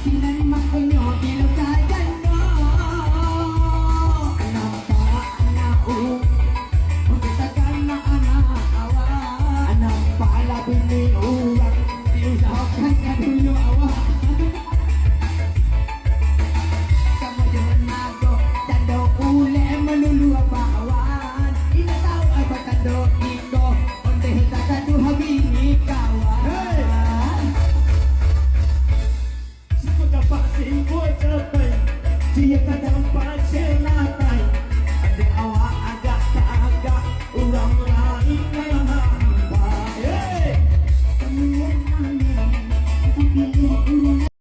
Sinan makonyo ilukayan mo. Anak pa, anak u, magkitagan na awa. Anak pa, labing ni uwak, iusakan ka dulo awa. Kamu jangan nago, tando ule meluluwa bawan. Inataw ay batando iko, onde hita kadu habini kawan. Siapa sih buat apa? Dia kata